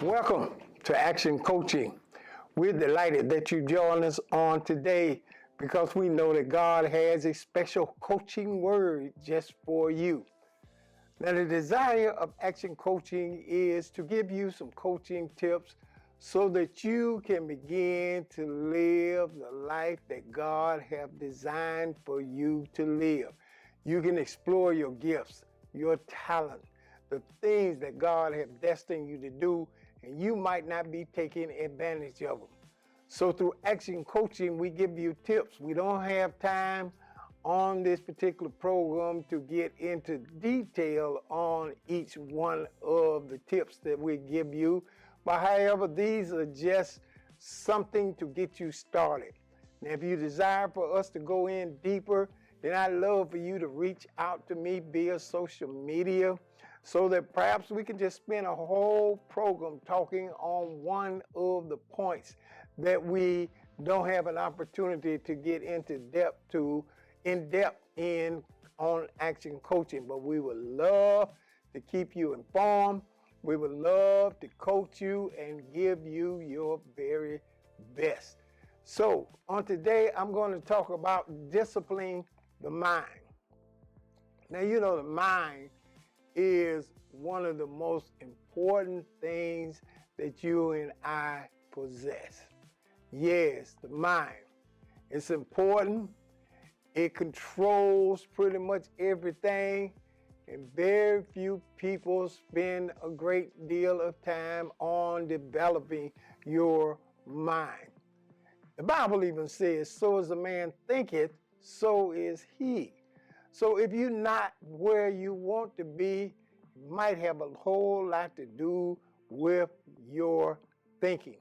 Welcome to Action Coaching. We're delighted that you join us on today because we know that God has a special coaching word just for you. Now, the desire of Action Coaching is to give you some coaching tips so that you can begin to live the life that God has designed for you to live. You can explore your gifts, your talent, the things that God has destined you to do, and you might not be taking advantage of them. So through Action Coaching, we give you tips. We don't have time on this particular program to get into detail on each one of the tips that we give you. But however, these are just something to get you started. Now, if you desire for us to go in deeper, then I'd love for you to reach out to me via social media so that perhaps we can just spend a whole program talking on one of the points that we don't have an opportunity to get into depth in on Action Coaching. But we would love to keep you informed. We would love to coach you and give you your very best. So on today, I'm going to talk about disciplining the mind. Now, you know, the mind is one of the most important things that you and I possess. Yes, the mind. It's important. It controls pretty much everything, and very few people spend a great deal of time on developing your mind. The Bible even says, so as a man thinketh, so is he. So if you're not where you want to be, it might have a whole lot to do with your thinking.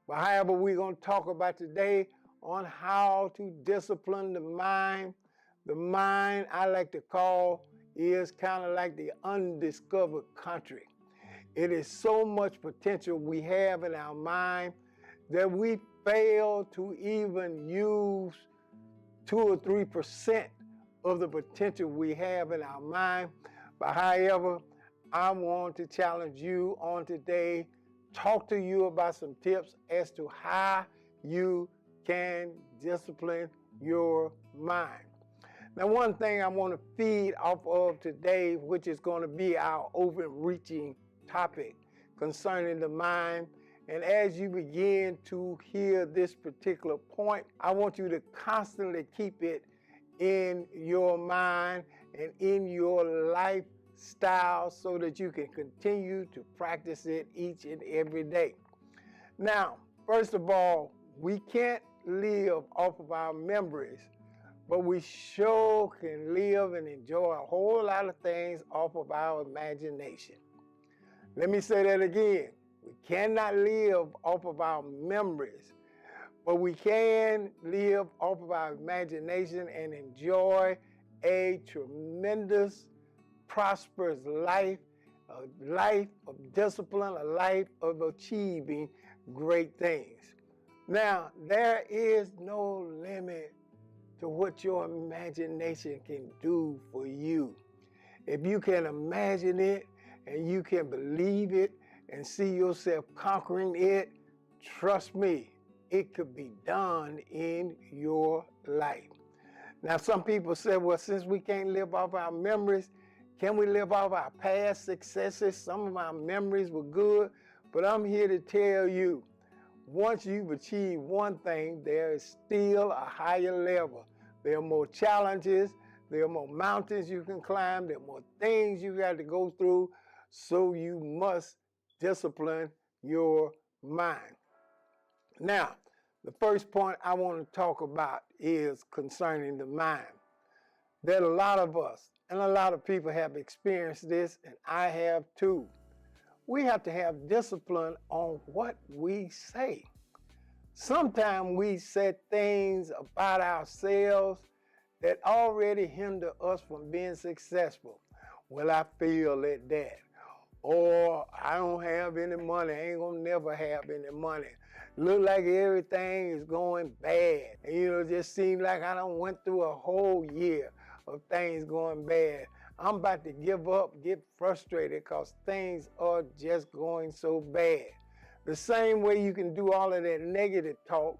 But however, we're going to talk about today on how to discipline the mind. The mind, I like to call, is kind of like the undiscovered country. It is so much potential we have in our mind that we fail to even use 2 or 3% of the potential we have in our mind. But however, I want to challenge you on today, talk to you about some tips as to how you can discipline your mind. Now, one thing I want to feed off of today, which is going to be our overreaching topic concerning the mind. And as you begin to hear this particular point, I want you to constantly keep it in your mind and in your lifestyle so that you can continue to practice it each and every day. Now, first of all, we can't live off of our memories, but we sure can live and enjoy a whole lot of things off of our imagination. Let me say that again. We cannot live off of our memories, but we can live off of our imagination and enjoy a tremendous, prosperous life, a life of discipline, a life of achieving great things. Now, there is no limit to what your imagination can do for you. If you can imagine it and you can believe it and see yourself conquering it, trust me, it could be done in your life. Now, some people say, well, since we can't live off our memories, can we live off our past successes? Some of our memories were good, but I'm here to tell you, once you've achieved one thing, there is still a higher level. There are more challenges, there are more mountains you can climb, there are more things you got to go through, so you must discipline your mind. Now, the first point I want to talk about is concerning the mind. That a lot of us and a lot of people have experienced this, and I have too. We have to have discipline on what we say. Sometimes we say things about ourselves that already hinder us from being successful. Well, I failed at that. Or I don't have any money, I ain't gonna never have any money. Look like everything is going bad. And it just seems like I done went through a whole year of things going bad. I'm about to give up, get frustrated because things are just going so bad. The same way you can do all of that negative talk,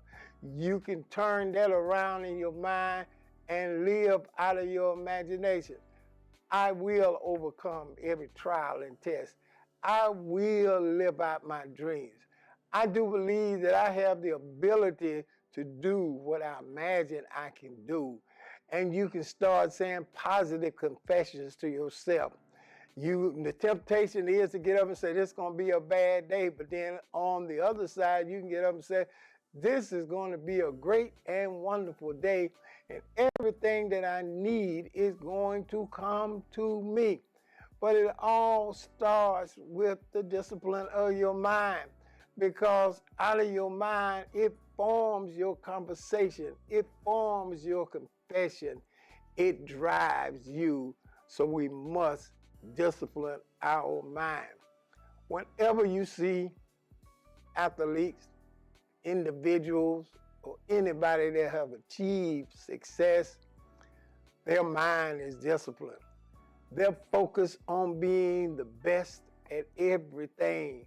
you can turn that around in your mind and live out of your imagination. I will overcome every trial and test. I will live out my dreams. I do believe that I have the ability to do what I imagine I can do. And you can start saying positive confessions to yourself. The temptation is to get up and say, this is going to be a bad day. But then on the other side, you can get up and say, this is going to be a great and wonderful day. And everything that I need is going to come to me. But it all starts with the discipline of your mind. Because out of your mind, it forms your conversation. It forms your confession. It drives you. So we must discipline our mind. Whenever you see athletes, individuals, or anybody that have achieved success, their mind is disciplined. They're focused on being the best at everything.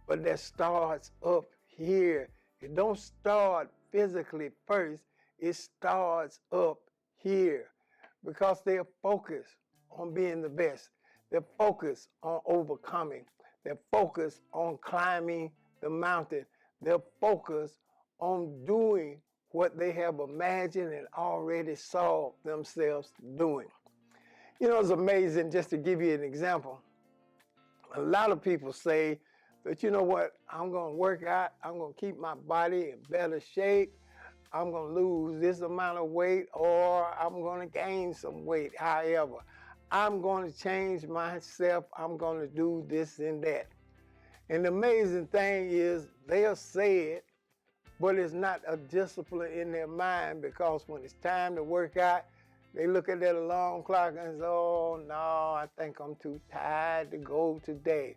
But that starts up here. It don't start physically first. It starts up here because they're focused on being the best. They're focused on overcoming. They're focused on climbing the mountain. They're focused on doing what they have imagined and already saw themselves doing. You know, it's amazing, just to give you an example. A lot of people say that, you know what, I'm going to work out, I'm going to keep my body in better shape, I'm going to lose this amount of weight, or I'm going to gain some weight. However, I'm going to change myself, I'm going to do this and that. And the amazing thing is they'll say it, but it's not a discipline in their mind, because when it's time to work out, they look at that alarm clock and say, oh no, I think I'm too tired to go today.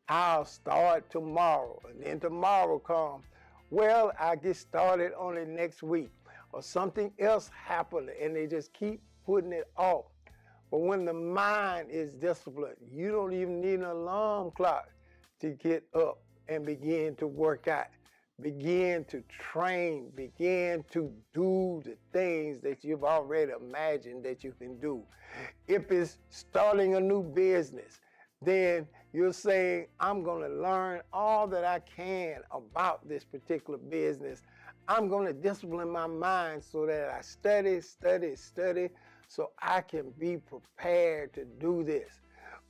I'll start tomorrow. And then tomorrow comes. Well, I get started on it next week. Or something else happened and they just keep putting it off. But when the mind is disciplined, you don't even need an alarm clock to get up and begin to work out. Begin to train, begin to do the things that you've already imagined that you can do. If it's starting a new business, then you're saying, I'm going to learn all that I can about this particular business. I'm going to discipline my mind so that I study, so I can be prepared to do this.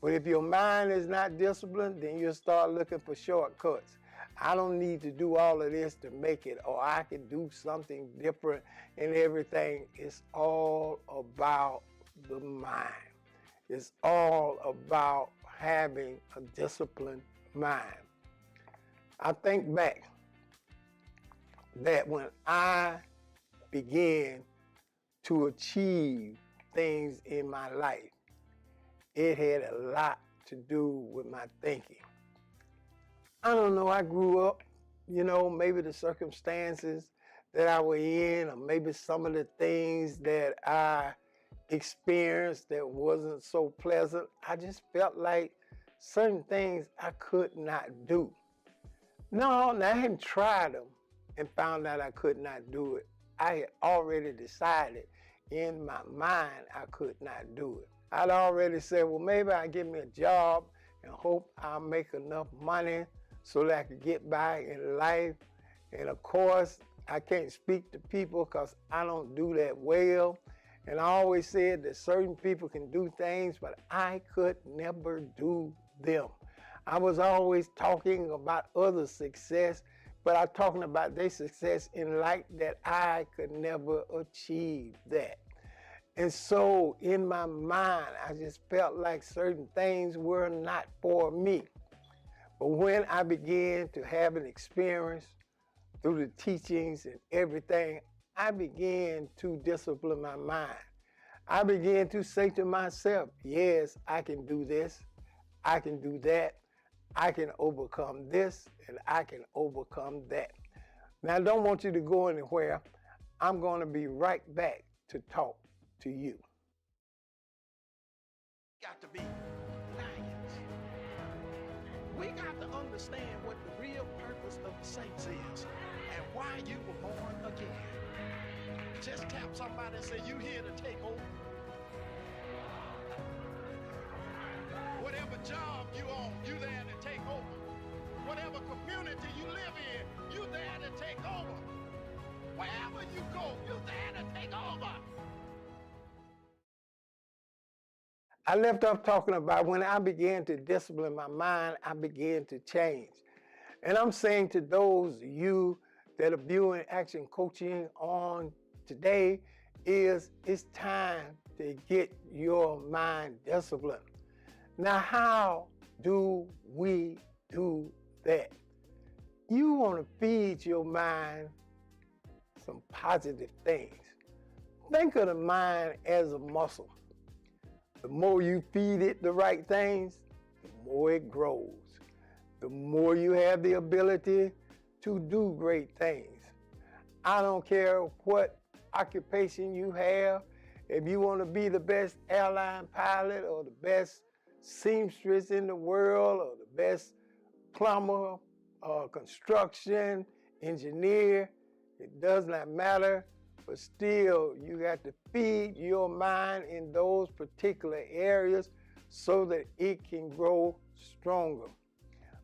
But if your mind is not disciplined, then you'll start looking for shortcuts. I don't need to do all of this to make it, or I can do something different, and everything. It's all about the mind. It's all about having a disciplined mind. I think back that when I began to achieve things in my life, it had a lot to do with my thinking. I don't know, I grew up, you know, maybe the circumstances that I was in, or maybe some of the things that I experienced that wasn't so pleasant. I just felt like certain things I could not do. No, I hadn't tried them and found out I could not do it. I had already decided in my mind I could not do it. I'd already said, well, maybe I'll get me a job and hope I'll make enough money so that I could get by in life. And of course, I can't speak to people because I don't do that well. And I always said that certain people can do things, but I could never do them. I was always talking about other success, but I'm talking about their success in light that I could never achieve that. And so in my mind, I just felt like certain things were not for me. But when I began to have an experience through the teachings and everything, I began to discipline my mind. I began to say to myself, yes, I can do this, I can do that, I can overcome this, and I can overcome that. Now, I don't want you to go anywhere. I'm going to be right back to talk to you. got to be lions. We got to understand what the real purpose of the saints is and why you were born again. Just tap somebody and say, you here to take over. Whatever job you own, you there to take over. Whatever community you live in, you there to take over. Wherever you go, you there to take over. I left off talking about when I began to discipline my mind, I began to change. And I'm saying to those of you that are viewing Action Coaching on today is it's time to get your mind disciplined. Now, how do we do that? You want to feed your mind some positive things. Think of the mind as a muscle. The more you feed it the right things, the more it grows. The more you have the ability to do great things. I don't care what occupation you have. If you want to be the best airline pilot or the best seamstress in the world or the best plumber or construction engineer, it does not matter. But still, you got to feed your mind in those particular areas so that it can grow stronger.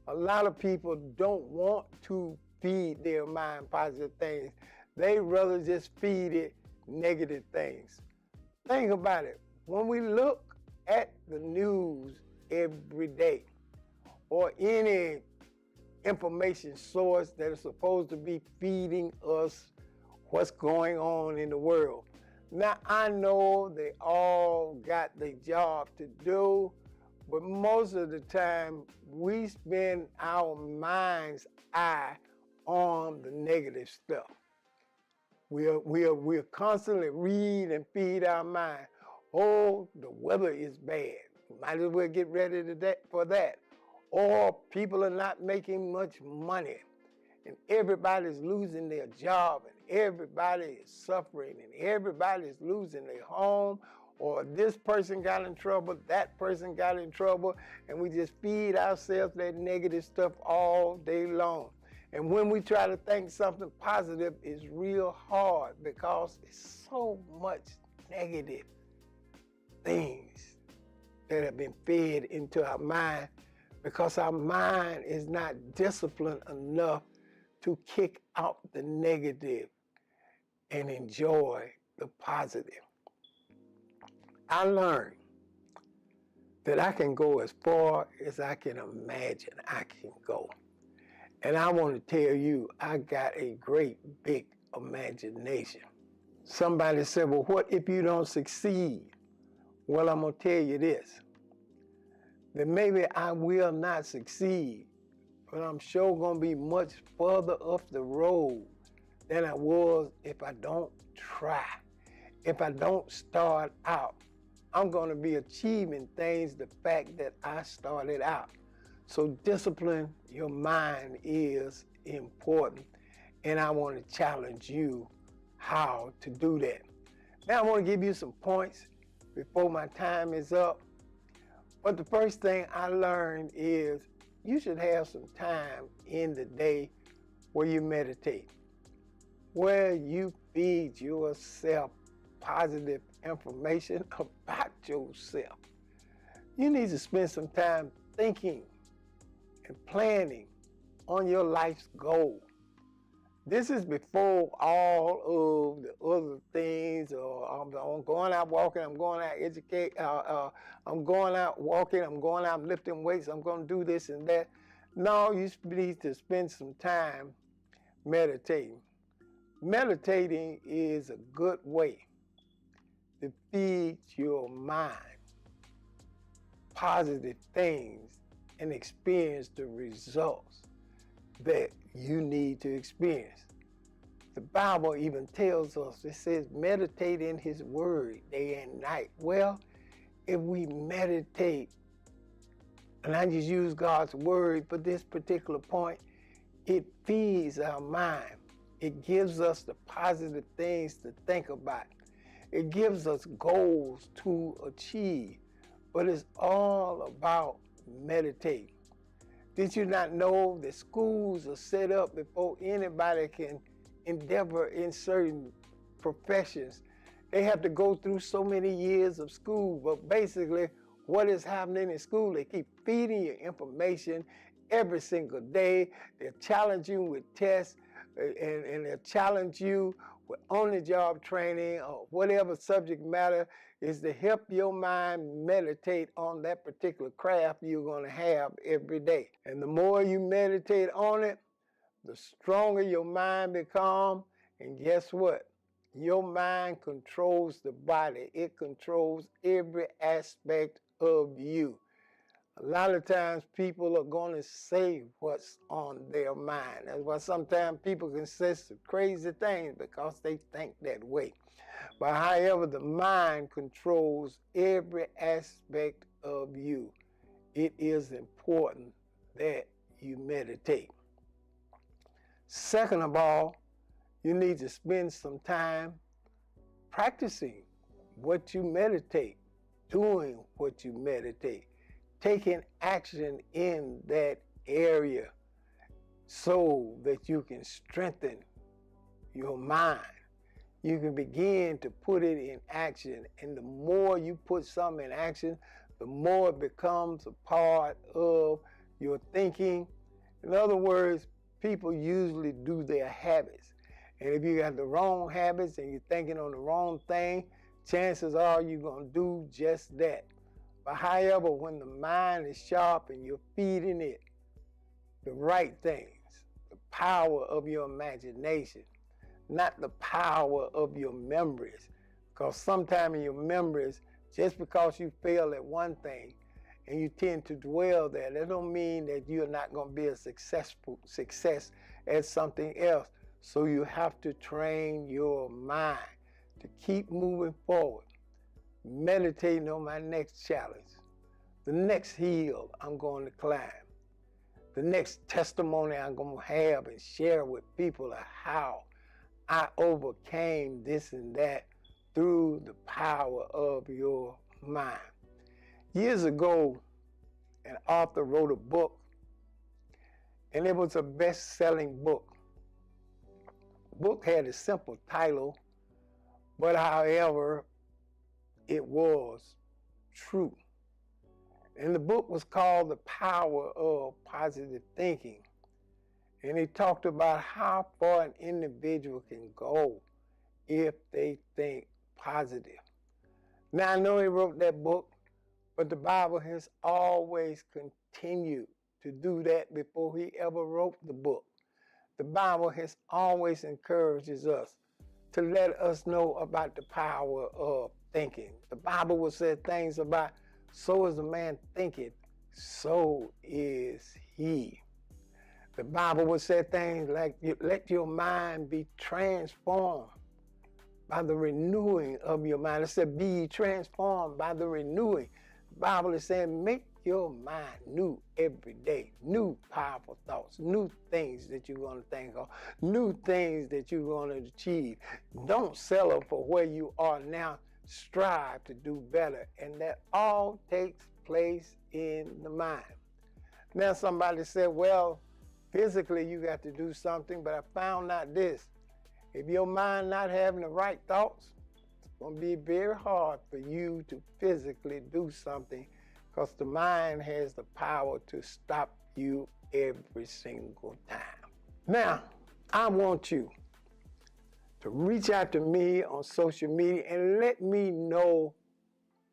A lot of people don't want to feed their mind positive things. They rather just feed it negative things. Think about it. When we look at the news every day or any information source that is supposed to be feeding us what's going on in the world. Now, I know they all got their job to do, but most of the time we spend our mind's eye on the negative stuff. We're constantly read and feed our mind. Oh, the weather is bad. Might as well get ready for that. Or people are not making much money and everybody's losing their job and everybody is suffering and everybody's losing their home, or this person got in trouble, that person got in trouble, and we just feed ourselves that negative stuff all day long. And when we try to think something positive, it's real hard because it's so much negative things that have been fed into our mind because our mind is not disciplined enough to kick out the negative and enjoy the positive. I learned that I can go as far as I can imagine I can go. And I want to tell you, I got a great big imagination. Somebody said, well, what if you don't succeed? Well, I'm going to tell you this, that maybe I will not succeed, but I'm sure going to be much further up the road than I was if I don't try. If I don't start out, I'm going to be achieving things the fact that I started out. So discipline your mind is important, and I want to challenge you how to do that. Now I want to give you some points before my time is up. But the first thing I learned is you should have some time in the day where you meditate, where you feed yourself positive information about yourself. You need to spend some time thinking and planning on your life's goal. This is before all of the other things, or I'm going out walking, I'm going out I'm going out walking, I'm going out lifting weights, I'm going to do this and that. No, you need to spend some time meditating. Meditating is a good way to feed your mind positive things and experience the results that you need to experience. The Bible even tells us, it says, meditate in His Word day and night. Well, if we meditate, and I just use God's Word for this particular point, it feeds our mind. It gives us the positive things to think about. It gives us goals to achieve. but it's all about meditating. Did you not know that schools are set up before anybody can endeavor in certain professions? They have to go through so many years of school, but basically what is happening in school, they keep feeding you information every single day. They'll challenge you with tests, and they'll challenge you with on-the-job training or whatever subject matter is to help your mind meditate on that particular craft you're going to have every day. And the more you meditate on it, the stronger your mind becomes. And guess what? Your mind controls the body. It controls every aspect of you. A lot of times people are going to say what's on their mind. That's why sometimes people can say some crazy things because they think that way. But however, the mind controls every aspect of you. It is important that you meditate. Second of all, you need to spend some time practicing what you meditate, doing what you meditate, taking action in that area so that you can strengthen your mind. You can begin to put it in action, and the more you put something in action, the more it becomes a part of your thinking. In other words, people usually do their habits. And if you got the wrong habits and you're thinking on the wrong thing, chances are you're going to do just that. But however, when the mind is sharp and you're feeding it the right things, the power of your imagination, not the power of your memories. Because sometimes in your memories, just because you fail at one thing and you tend to dwell there, that don't mean that you're not going to be a success at something else. So you have to train your mind to keep moving forward, meditating on my next challenge, the next hill I'm going to climb, the next testimony I'm going to have and share with people of how I overcame this and that through the power of your mind. Years ago, an author wrote a book, and it was a best-selling book. The book had a simple title, but however, it was true. And the book was called The Power of Positive Thinking. And he talked about how far an individual can go if they think positive. Now, I know he wrote that book, but the Bible has always continued to do that before he ever wrote the book. The Bible has always encourages us to let us know about the power of thinking. The Bible will say things about, so as a man thinketh, so is he. The Bible will say things like, let your mind be transformed by the renewing of your mind. It said, be transformed by the renewing. The Bible is saying, make your mind new every day. New powerful thoughts, new things that you're going to think of, new things that you're going to achieve. Don't settle for where you are now. Strive to do better. And that all takes place in the mind. Now somebody said, well, physically you got to do something, but I found out this. If your mind not having the right thoughts, it's going to be very hard for you to physically do something, because the mind has the power to stop you every single time. Now, I want you to reach out to me on social media and let me know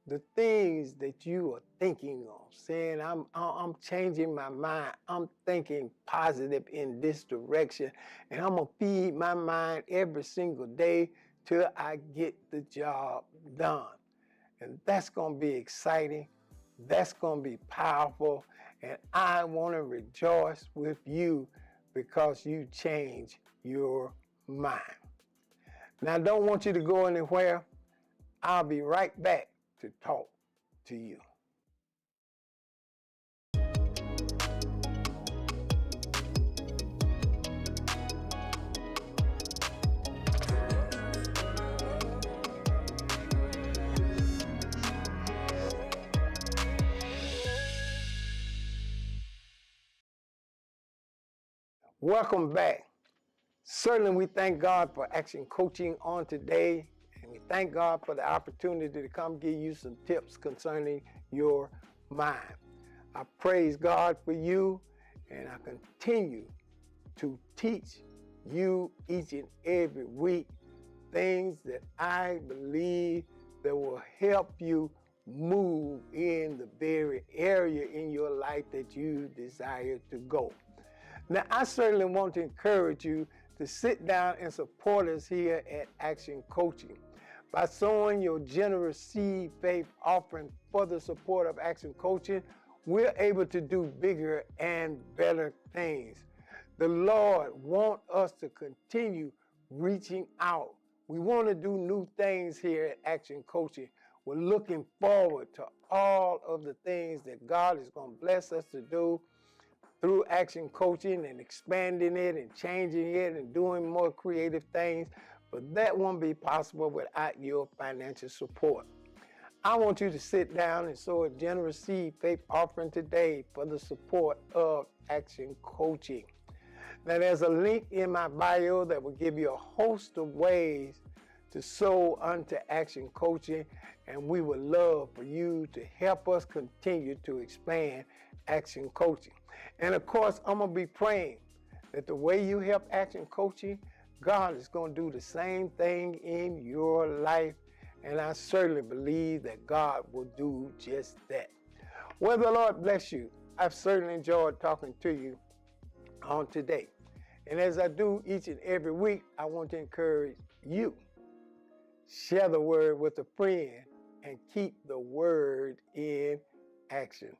the things that you are thinking of, saying I'm changing my mind, I'm thinking positive in this direction, and I'm going to feed my mind every single day till I get the job done. And that's going to be exciting. That's going to be powerful. And I want to rejoice with you because you change your mind. Now, I don't want you to go anywhere. I'll be right back to talk to you. Welcome back. Certainly we thank God for Action Coaching on today, and we thank God for the opportunity to come give you some tips concerning your mind. I praise God for you, and I continue to teach you each and every week things that I believe that will help you move in the very area in your life that you desire to go. Now, I certainly want to encourage you to sit down and support us here at Action Coaching. By sowing your generous seed faith offering for the support of Action Coaching, we're able to do bigger and better things. The Lord wants us to continue reaching out. We want to do new things here at Action Coaching. We're looking forward to all of the things that God is going to bless us to do through Action Coaching and expanding it and changing it and doing more creative things. But that won't be possible without your financial support. I want you to sit down and sow a generous seed faith offering today for the support of Action Coaching. Now, there's a link in my bio that will give you a host of ways to sow unto Action Coaching, and we would love for you to help us continue to expand Action Coaching. And of course, I'm going to be praying that the way you help Action Coaching, God is going to do the same thing in your life. And I certainly believe that God will do just that. Well, the Lord bless you. I've certainly enjoyed talking to you on today. And as I do each and every week, I want to encourage you. Share the word with a friend and keep the word in action.